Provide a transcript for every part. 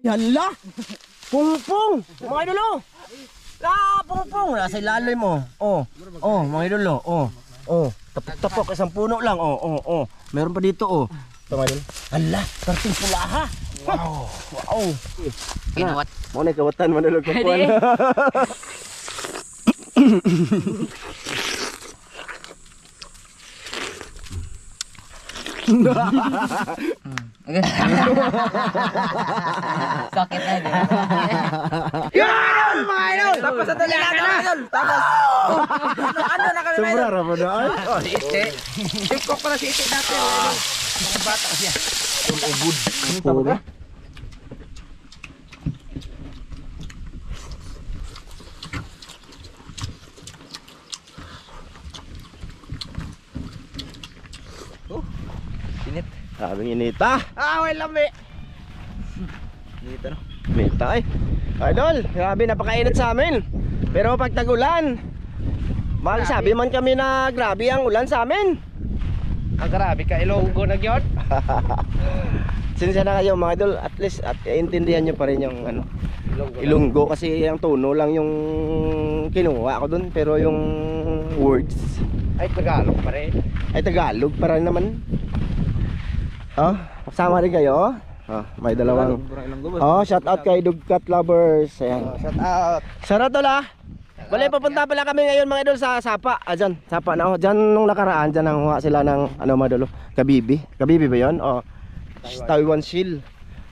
Yala! Pungpong! Mga idol oh! Pungpong! Nasa ilaloy mo. Mga idol oh. Tapok-tapok, isang puno lang. Meron pa dito oh. Ito mga idol. Hala! Karting pula ha! Wow! Kinawat. Mga na kawatan, manulog ka puwan. Sakit na yun. Yan! Mga idol! Tapos sa tuloy na idol. Tapos. Ano na kami Sobra rapo na ay. Ite. Sipkok pala si Ite dati. Bata siya. Puro. Init. Sabing inita. May lami. Dito no. Inita ay. Idol, grabe napakainit sa amin. Pero pag tag-ulan, sabi man kami na grabe ang ulan sa amin. Ang grabe ka Ilonggo na gyud. Sinsya na kayo mga idol, at least intindihan nyo pa rin yung ano, Ilonggo kasi ang tono lang yung kinuha ko dun, pero yung words Ay Tagalog pa rin. ay Tagalog para naman. Kasama rin kayo. May dalawang. Shout out kay Dugcat Lovers. Ayan. Shout out. Sarado la. Bale, papunta pala kami ngayon mga idol sa Sapa. Dyan, Sapa na. Dyan nung nakaraan, dyan nanguha sila ng ano mga idol, Kabibi. Kabibi ba yun? Taiwan Shield.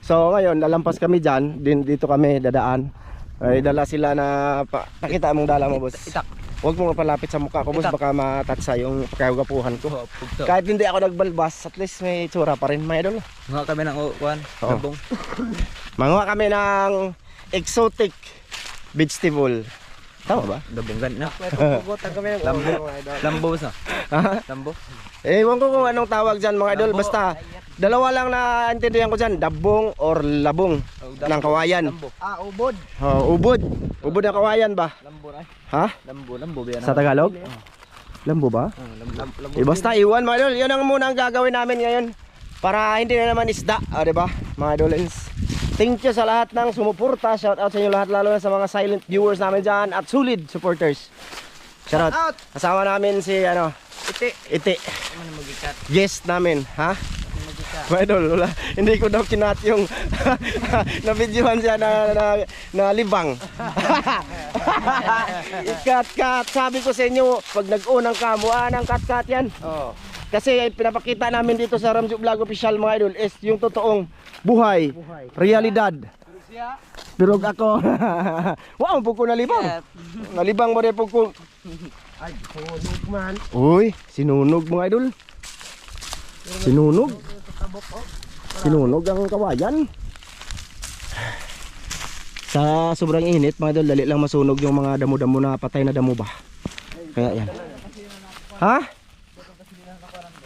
So ngayon, lalampas kami dyan. Dito kami dadaan. Ay, dala sila na pakita mong dala mo boss. Itak. Huwag mo palapit sa mukha ko boss, baka matatsa yung pagkagapuhan ko. Pugto. Kahit hindi ako nagbalbas, at least may tsura pa rin mga idol. Mga kami ng uwan. Oo. Gabong. Manguha kami ng exotic vegetable. Tama ba? Gabong gan na. Pugutan kami ng Lambo. Lambo sa. Lambo. Ewan ko kung anong tawag dyan mga idol. Basta dalawa lang na intindihan ko dyan, dabong or labong ng kawayan. Lambo. Ubod. Ubod. Ubod ng kawayan ba? Lambo na. Ha? Lambo ba yan? Sa Tagalog? Lambo ba? Lambo. Basta iwan mga idol. Yun ang muna ang gagawin namin ngayon. Para hindi na naman isda. Diba? Mga idolins. Thank you sa lahat ng sumuporta. Shout out sa inyo lahat, lalo na sa mga silent viewers namin dyan at solid supporters. Shout out. Kasama namin si Ite. Guest namin, ha? Mga idol, wala. Hindi ko daw kinat yung na-videohan siya na libang. Kat. Sabi ko sa inyo, pag nag-unang kamuan ng kat yan. Kasi pinapakita namin dito sa Ramjo Vlog Official mga idol is yung totoong buhay, realidad. Pero ako, wow, pag ko nalibang. Nalibang mo rin pag ko. Ay, sinunog man. Uy, sinunog mga idol. Sinunog. Sinunog ang kawayan. Sa sobrang init mga idol, dali lang masunog yung mga damo-damo na patay na damo ba. Kaya yan. Ha?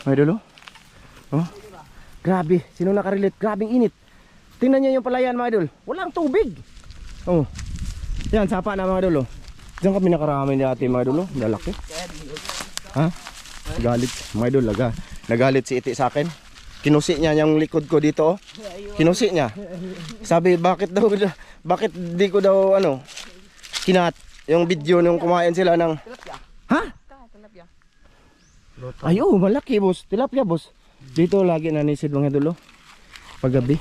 Mga idol oh. Grabe, sino nakarelate? Grabing init. Tingnan nyo yung palayan mga idol. Walang tubig. Yan, Sapa na mga idol. Diyan kami nakarami dati mga idol. Lalaki. Ha? Galit mga idol. Nagalit si Iti sa akin. Kinusi niya yung likod ko dito. Kinusi niya. Sabi, bakit di ko daw kinat yung video nung kumain sila ng. Ha? Ay, malaki boss. Tilapia boss. Dito lagi nanisid mga idol. Paggabi.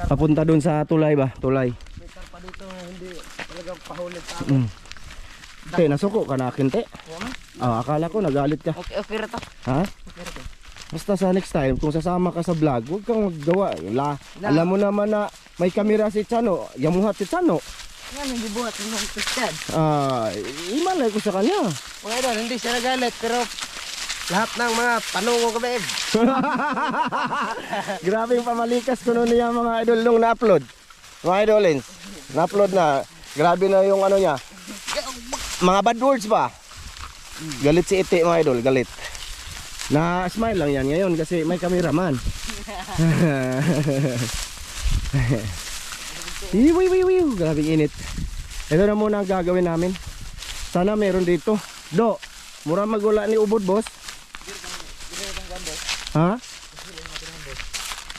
Papunta doon sa tulay ba? Tulay. May karpa dito, hindi talaga pahulit sa Te, nasuko ka na akin, te. Akala ko nagalit ka. Okay ra to. Ha? Basta sa next time, kung sasama ka sa vlog, huwag kang maggawa. Alam mo naman na may kamera si Chano. Yamuhat si Chano. Nga nang gibuhat ng tustad. Imalay ko sa kanya. mga idol, hindi siya nagalit pero lahat ng mga tanong ko kami. Grabe yung pamalikas ko noon niya mga idol nung na-upload. Mga idolins, na-upload na. Grabe na yung niya. Mga bad words ba? Galit si Iti mga idol, galit. Na smile lang yan ngayon kasi may cameraman. Grabe init. Ito na muna ang gagawin namin. Sana meron dito. Mura magula ni ubod boss. Ha?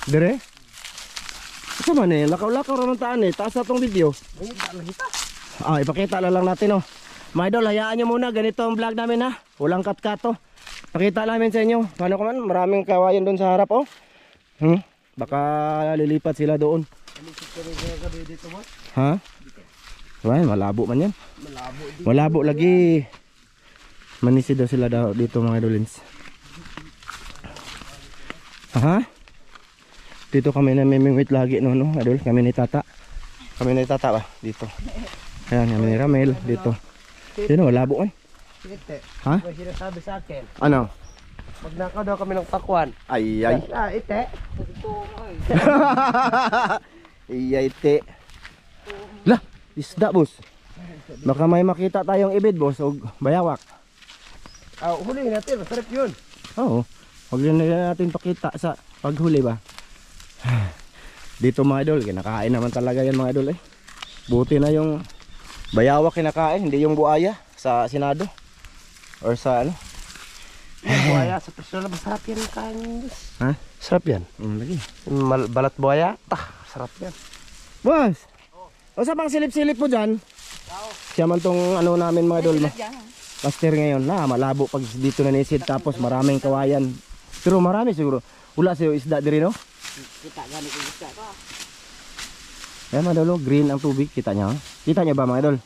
Dire? Asa man eh, lakaw-lakaw raman taan eh. Taas na tong video. Ipakita na lang natin oh. Mga idol, hayaan nyo muna. Ganito ang vlog namin ha. Walang cut-cut oh. Pakita namin sa inyo. Paano ka man? Maraming kawayan doon sa harap oh. Baka lilipat sila doon. Ha? Well, malabo man yan. Malabo lagi. Manisi daw sila dito mga idolins. Ha? Dito kami namimingwit lagi no, idol. Kami ni Tata. Kami ni Tata ba? Dito. Ayan, kami ni Ramel dito. Yun o, labo man. Ha? May sinasabi sa akin. Ano? Pag nakaw daw kami ng pakwan. Ay. Ite. Ite. Lah, isda boss. Baka may makita tayong ibid boss o bayawak. Huli natin, masarap yun. Oo. Huwag rin natin pakita sa paghuli ba. Dito mga idol, kinakain naman talaga yan mga idol eh. Buti na yung bayawak kinakain, hindi yung buaya sa Senado. Or sa ano. Buhaya sa personal, masarap yan yung kain. Ha? Sarap yan. Lagi. Balat buhaya, sarap yan. Boss! O sa pang silip-silip mo dyan? Siya man tong ano namin mga idol. Master ngayon na malabo pag dito na nisid tapos maraming kawayan. Pero marami siguro. Wala sa'yo isda diri no? Kita gani ko isda. Ayan mga idol, green ang tubig. Kita niya. Kita niya ba mga idol?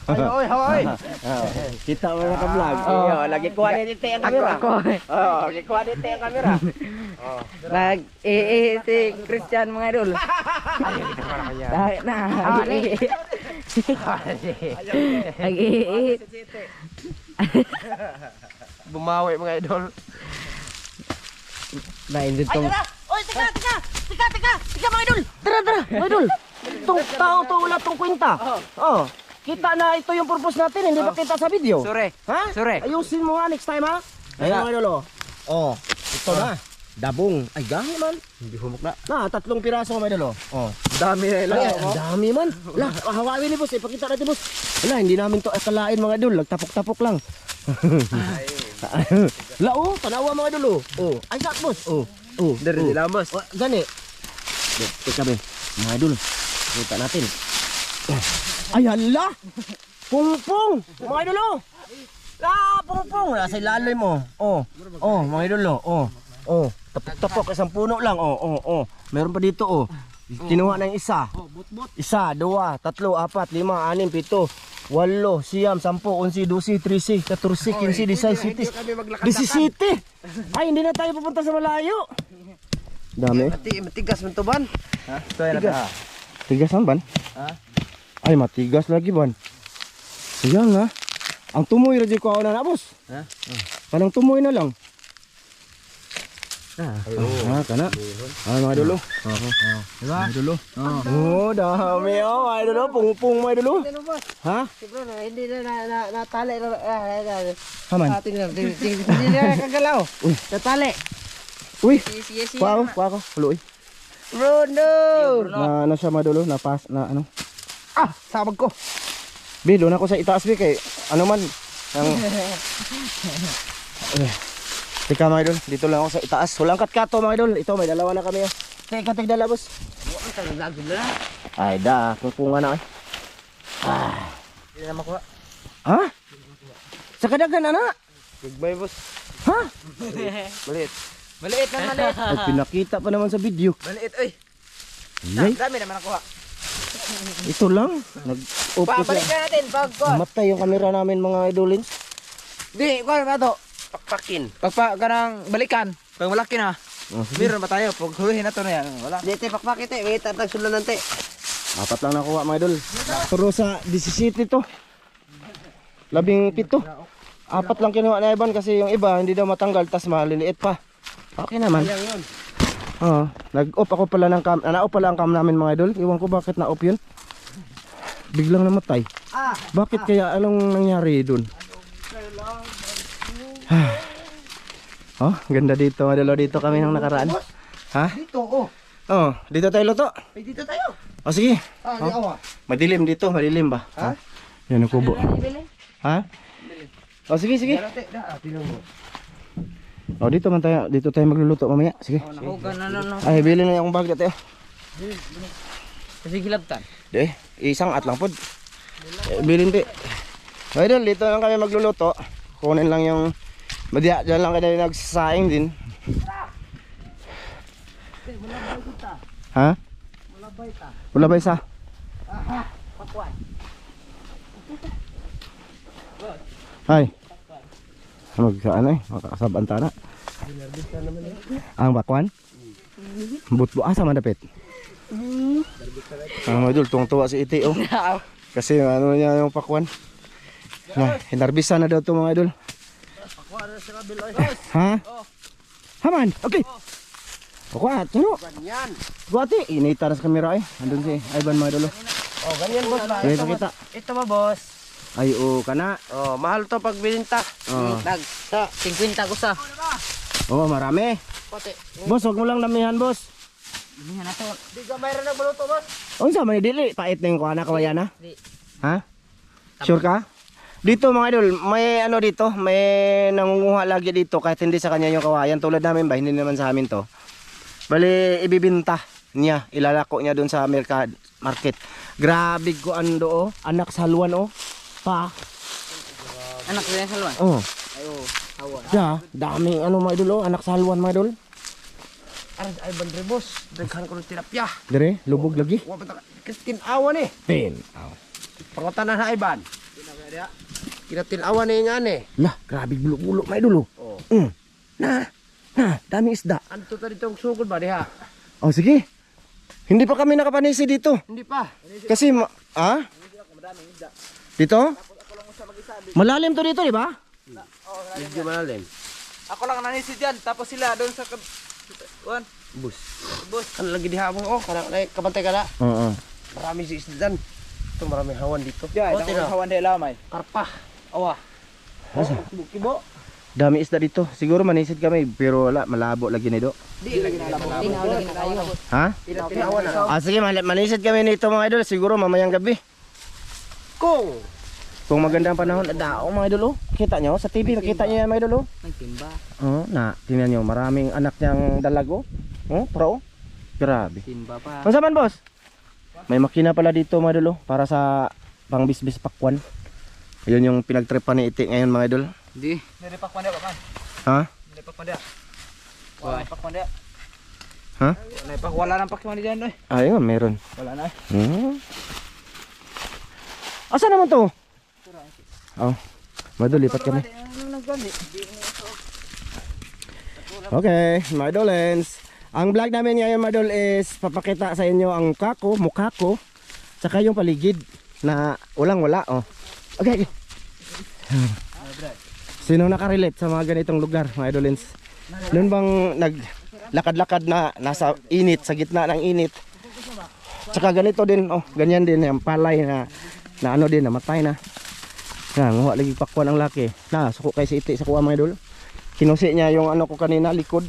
Ay, hoy! Kita mo na ka-vlog. Lagi kuha ni Tite ang kamera. Lagi kuha dito yung kamera. Si Christian mga idol. Dahil na. Bumawi mga idol. Na-invent tong... Oy, tika mga idol. Tara, mga idol. Itong tao to wala tong kwenta. Oh. Kita na ito yung purpose natin. Hindi ba kita sa video? Sure. Ha? Sure. Ayusin mo ha next time ha. Ayan mga idol oh. Oh. Ito na. Dabong. Ay gahi man. Hindi humok na. Na, 3 piraso mga idol oh. Oh. Dami na Ay, ang dami man. Lah, hawawin ni boss. Ipakita natin boss. Wala, hindi namin to akalain mga idol. Nagtapok-tapok lang. La oh, tanawa mga idol oh. Oh, ay sak boss. Oh. Oh. Dari oh. sila boss. Oh, gani. Teka be. Mga idol. Kita natin. Ay hala. Pungpong. Mga idol oh. Pungpong. Nasa ilaloy mo. Oh. Oh, mga idol oh. Oh. Tapok-tapok isang puno lang. Oh. Meron pa dito oh. Kinuha na yung isa. Isa, 2, 3, 4, 5, 6, 7, 8, 9, 10, 11, 12, 13, 14, 15, 16, 17. Ay, hindi na tayo pupunta sa malayo. Dami. Matigas man to ban. Tigas. Tigas ang ban? Ay, matigas lagi ban. Ayan nga. Ang tumoy radyo ko na boss. Kanang tumoy na lang. Kana. Mga dulo. Diba? Mga dulo. Oh, dami oh. Mga dulo. Pungpong mga dulo. Ha? Hindi na natali na. Haman. Hindi na kagalaw. Natali. Uy. Sige. Kuha ko. Hulo Bruno! Na ano siya madulo. Na ano. Sabag ko. Bilo na ko sa itaas bi kay ano man. Teka mga idol, dito lang ako sa itaas. Walang kat-kato mga idol. Ito, may dalawa na kami. Teka, tigdala boss. Ay da, kukunga na eh. Hindi na makuha. Ha? Sa kadagan na. Goodbye boss. Ha? Maliit. Maliit. Ay, pinakita pa naman sa video. Maliit, oy. Ay, Dami naman nakuha. ito lang. Nag-off ko Pabalik siya. na natin pag Matay yung camera namin mga idolins. Di, kuha na to. Pakpakin. Kanang balikan. Pag malaki na. Meron ba tayo? Pag hulihin na to na yan. Wala. Dito pakpakit eh. May tatag sulan nante. 4 lang nakuha mga idol. Pero sa 17 to. 17. 4 lang kinuha na Ivan kasi yung iba hindi daw matanggal tas maliliit pa. Okay naman. Oo. Nag-off ako pala ng cam. Na-off pala ang cam namin mga idol. Iwan ko bakit na-off yun. Biglang namatay. Bakit kaya? Anong nangyari dun? Oh, ganda dito. Madalo dito kami nung nakaraan. Ha? Dito oh. Oh, dito tayo luto. Ay dito tayo. Oh, sige. Di awa. Madilim dito, madilim ba? Ha? Yan ang kubo. Ha? Oh, sige. Dati da, tingnan mo. Oh, dito tayo magluluto mamaya. Sige. Oh, nahugan na. Ay, bili na yung bag dito. Kasi gilabtan. Di, isang at lang pod. Bilin di. So, idol, dito lang kami magluluto. Kunin lang yung madya, dyan lang kayo nagsasaing din. Ha? Wala ba isa? Pakwan. Ay. Ano eh, makakasabanta na. Ang bakwan? Butbo, asa man dapit? Ang idol, tuwang-tuwa si Iti oh. Kasi ano niya yung pakwan. Hinarbisa na daw ito mga idol. Ha? Haman, okay. Kuat, ano? Ganyan. Buati, inita na sa kamera eh. Andun si Ivan mga idol. Oh, ganyan boss ba? Sige, pakita. Ito ba boss? Ay, oo, kana. Oh, mahal to pag bininta. Oh. Tag. 50 ko sa. Oo, marami. Pati. Boss, huwag mo lang damihan, boss. Hindi na to. Di ka mayroon nagbaluto boss? Unsa man dili, pait na yung kuana kawayana? Di. Ha? Sure ka? Dito mga idol, may ano dito, may nangunguha lagi dito kahit hindi sa kanya yung kawayan. Tulad namin ba, hindi naman sa amin to. Bali, ibibinta niya, ilalako niya doon sa market. Grabe ko ando oh, anak sa haluan oh. Pa. Anak ko yan salwan. Oh. Ayo, hawa. Da, daming ano mga idol oh, anak sa haluan mga idol. Aras ay bandre boss. Daghan ko ng tilapia. Dire, lubog lagi. Wa pa tinawan eh. Pin. Oh. Pangutanan na iban. Kinatinawan eh nga eh. Lah, grabe bulok-bulok mga idol oh. Oh. Na, daming isda. Anto ta dito ang sugod ba diha? Oh, sige. Hindi pa kami nakapanisi dito. Hindi pa. Kasi, ha? Dito? Malalim to dito, di ba? Medyo malalim. Ako lang nanisid yan. Tapos sila doon sa kuan. Bus. Bus. Kan lagi diha mo oh, kana kabantay ka na. Oo. Marami si isdan. Ito marami hawan dito. Ya, Oh, tira. hawan de lamay. Karpa. Awa. Kibo. Dami isda dito. Siguro manisid kami, pero wala, malabo lagi nito. Di lagi na lamay. Tinaw lagi na tayo. Ha? Tinawan na. Ah, sige, manisid kami nito mga idol. Siguro mamayang gabi. Kung maganda ang panahon, daong mga idol oh. Kita nyo, sa TV, makita nyo yan mga idol oh. Ang timba. Oh, tingnan nyo, maraming anak niyang dalago. Oh, pro. Grabe. Timba pa. Ano saman, boss? May makina pala dito mga idol oh, para sa pangbisbis pakwan. Ayun yung pinagtripan ni Iti ngayon mga idol. Di. Nilipak pa pa. Ha? Nilipak pa dia. Wala pak pa dia. Ha? Nilipak wala nang pak man diyan eh. Ayun, meron. Wala na. Asa naman to? Oh, madol, lipat kami. Okay, mga idolens. Ang vlog namin ngayon mga idol is papakita sa inyo ang mukha ko, saka yung paligid na walang-wala. Oh. Okay. Sino nakarelate sa mga ganitong lugar mga idolens? Noon bang naglakad-lakad na nasa init, sa gitna ng init? Saka ganito din, oh, ganyan din yung palay na ano din, namatay na. Nguha lagi pakwan ang laki. Na, suko kay si Iti sa kuha mga idol. Kinusi niya yung ano ko kanina, likod.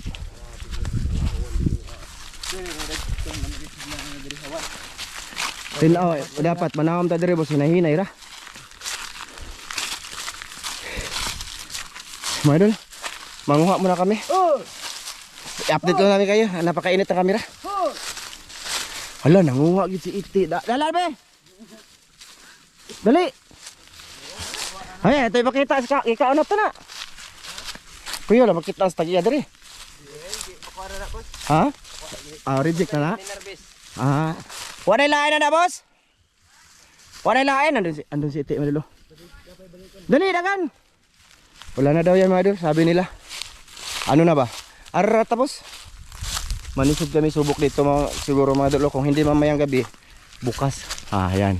Tilaw, dapat manawam ta dire boss, hinahinay ra. Mga idol, manguha muna kami. I-update lang namin kayo, napakainit ang kamera. Hala, nanguha gid si Iti. Dala be. Dali. Ay, ito ipakita sa ikaw na to na. Kuya, lang makita sa tagiya diri. Ha? Ah, reject na na. Ah. Wala lain na boss? Wala lain andun si Iti madalo. Dali dagan. Wala na daw yan mga idol, sabi nila. Ano na ba? Ara tapos. Manisod kami subok dito siguro mga idol kung hindi mamayang gabi bukas. Ah, yan.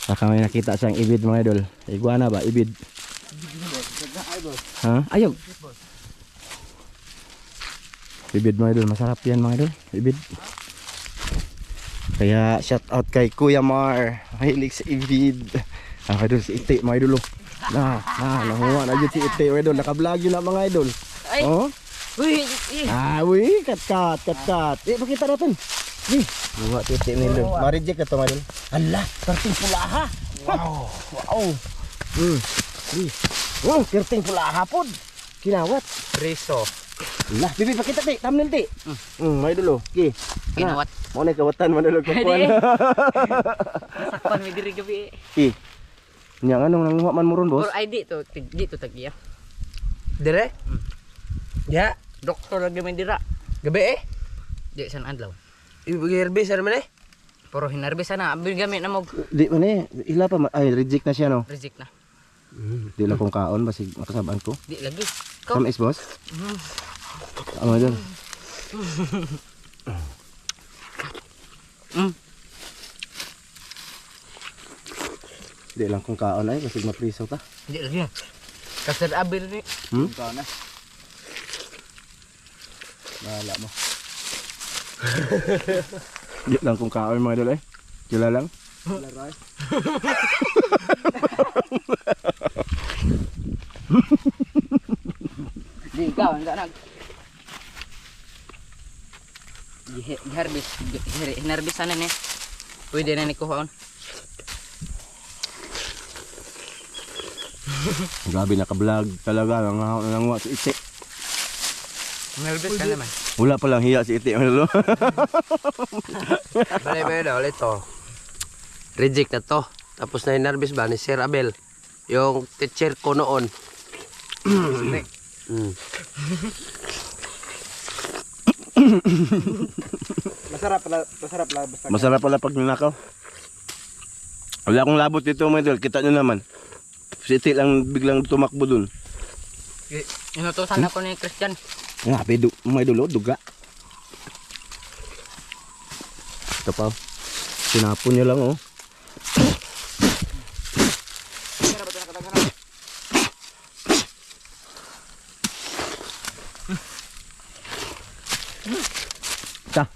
Saka may nakita siyang ibid mga idol. Iguana ba? Ibid. Ha? Ayaw. Ibid mga idol. Masarap yan mga idol. Ibid. Kaya shout out kay Kuya Mar. Mahilig sa ibid. Mga idol si Iti mga idol. Nanguha na dyan si Iti mga idol. Nakablog yun na mga idol. Ay. Oh? Uy. Uy. Kat. Pakita natin. Buha Iti mga idol. Ma-reject na ito mga idol. Ala, kerting pulaha. Wow. Kerting pulaha pod. Kinawat. Preso. Lah, bibi pakita ti, thumbnail ti. May idol oh. Okay. Kinawat. Mo na kawatan man idol ko. Sakpan mi diri gabi. Okay. Nya nganong nanguha man mo ron, boss? Or ID to, dito tagiya. Dire? Ya. Doktor lagi man dira. Gabi eh. Di san adlaw. Ibigay herbis ano man eh. Pero hinarbi sana, abin gamit na mo Di man eh, ila pa ay reject na siya no. reject na. Di lang kong kaon basig makasabaan ko. Di lagi. Come is boss. Ano idol? Di lang kong kaon ay basig mapriso ta. Di lagi. Kasar abil ni. Ikaw na. Bahala mo. Di lang kong kaon mga idol eh. Kila lang. Laray. Di ikaw enggak nag. Harbis, hinarbis sana ni. Pwede na ni kuhaon. Grabe naka-vlog talaga nanguha si Iti. Hinarbis ka naman. Wala pa lang hiya si Iti mga idol. Balay ba yun ulit to. Reject na to. Tapos na inarbis ba ni Sir Abel. Yung teacher ko noon. Masarap pala basta. Masarap pala pag ninakaw. Wala akong labot dito mga idol. Kita nyo naman. Si Iti lang biglang tumakbo dun. Inutusan ako ni Christian. Grabe mga idol oh, duga. Ito pa. Sinapon niya lang oh. Ta.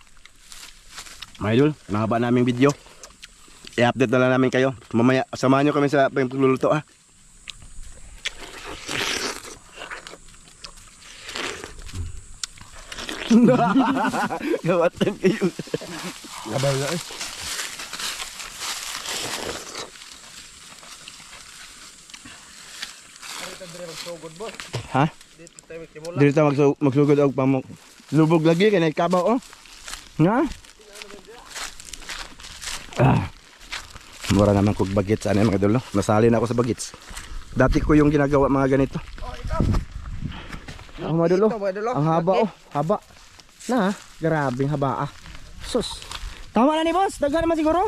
Mga idol, nahaba naming video. I-update na lang namin kayo. Mamaya, samahan nyo kami sa pagluluto ha. Gawatan kayo. Labay na eh. Ha? Dito tayo magsugod og pamok. Lubog lagi kay nagkabaw oh. Nga? Mura naman kog bagits ano mga idol no? Nasali na ako sa bagits. Dati ko yung ginagawa mga ganito. Oh, mga idol oh. Ang haba oh, haba. Na, grabing haba ah. Sus. Tama na ni boss, daghan naman siguro.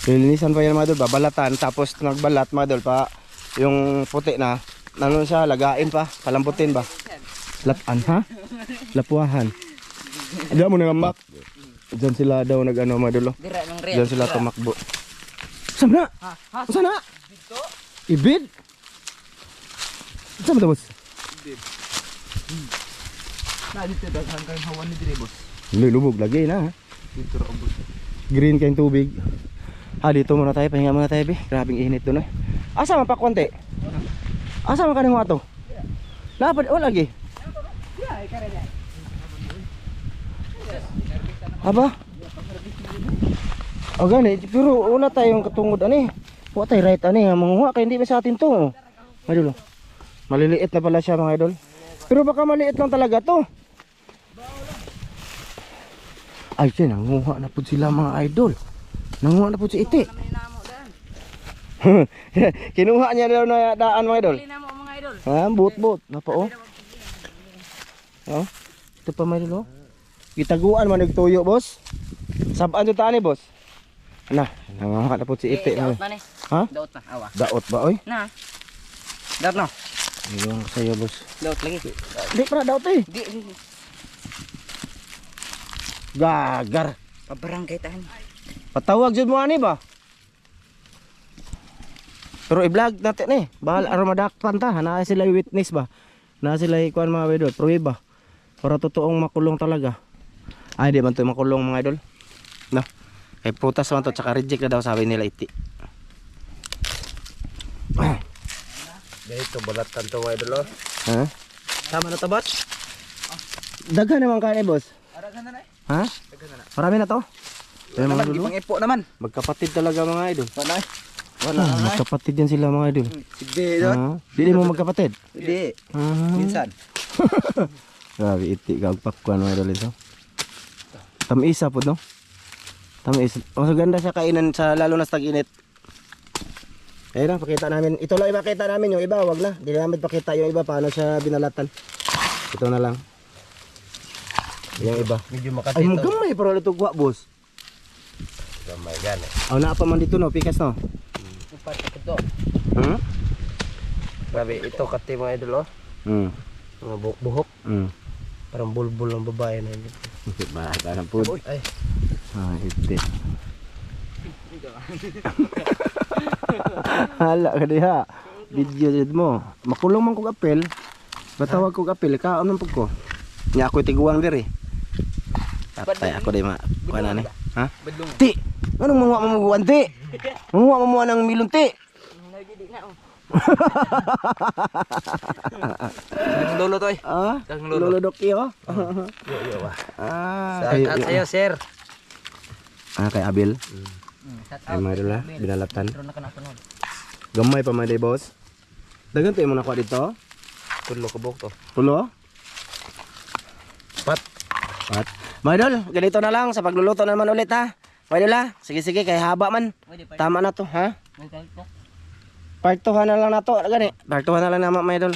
Lilinisan pa yan mga idol, babalatan tapos nagbalat mga idol pa yung puti na ano siya, lagain pa, palambutin ba? Latan ha? Lapuahan. Diyan mo nangamak. Diyan sila daw nag-ano mga idol. Dira nang real. Diyan sila tumakbo. Saan na? Saan na? Ibid? Saan ba boss? Na dito daghan kang hawan ni dire boss. Lubog lagi na ha? Dito ra ubos. Green kayong tubig. Dito muna tayo, pahinga muna tayo be. Grabing init doon eh. Asa man pa konti? Asa man kanang ato? Lapad o lagi. Aba? O gani, pero wala tayong katungod ani. Wala tayo right ani, manguha kaya hindi ba sa atin to. Mga idol. Maliliit na pala siya mga idol. Pero baka maliit lang talaga to. Ay, siya, nanguha na po sila mga idol. Nanguha na po si Iti. Kinuha niya daw na daan mga idol. Lina mo mga idol. Ha, buot-buot. Napa oh. Oh, ito pa mga idol oh. Gitaguan man nagtuyo, boss. Sabaan yung taan boss. Ana, nanguha na po si Iti. Daot na ni. Ha? Daot na, awa. Daot ba oy? Na. Daot na. Ayun ko sa'yo, boss. Daot lagi. Di pa na daot eh. Di. Gagar. Pabarangay tahan. Patawag jud mo ani ba? Pero i-vlog natin eh. Bahal aromadakpan ta. Na sila witness ba? Na sila ikuan mga idol. Prueba. Para totoong makulong talaga. Ay di man to makulong mga idol. No. Kay prutas man to tsaka reject na daw sabi nila Iti. Dito balatan to mga idol. Ha? Tama na to bot? Daghan naman kain eh boss. Aragan na na. Ha? Marami na to. Ayun, mga idol. Ipang ipo naman. Magkapatid talaga mga idol. Wala. Magkapatid yan sila mga idol. Hindi doon. Hindi mo magkapatid? Hindi. Ah. Minsan. Grabe, iti gagpakkuan mga idol ito. Tamisa po, no? Tamis. Mas ganda siya kainan sa lalo na sa tag-init. Ayun lang, pakita namin. Ito lang ipakita namin yung iba, wag na. Hindi namin pakita yung iba paano siya binalatan. Ito na lang. Yung iba. Medyo makati Ay, ito. gamay pero ito kuha, boss. Gamay gani. Aw na pa man dito no, pikas no. Ito. Hmm? Grabe, ito kati mga idol oh. Mga buhok-buhok. Parang bulbul ng babae na yun. Bata na po. Ay. Ah, iti. Hala ka diha. Video dito mo. Makulong man kog apel. Batawag kog apel, kaon man pug ko. Nya ako tiguang diri. Tatay ako day ma. Kuan ani. Ha? Ti. Anong manguha mo maguwan ti? Manguha mo ng milon ti. Ang lolo to eh. Ah, Ang lolo. lolo doki oh. Yo ba. Ah, At sa'yo sir. kay Abel. Ay mga idol ha, binalatan. Gamay pa mga day boss. Dagan tayo mo nakuha dito. Tulo ka buhok to. Pulo? Pat. Pat. Mga idol, ganito na lang sa pagluluto naman ulit ha. Mga idol ha, sige kay haba man. Tama na to ha. Part 2 na lang na to. Gani, part 2 na lang naman mga idol.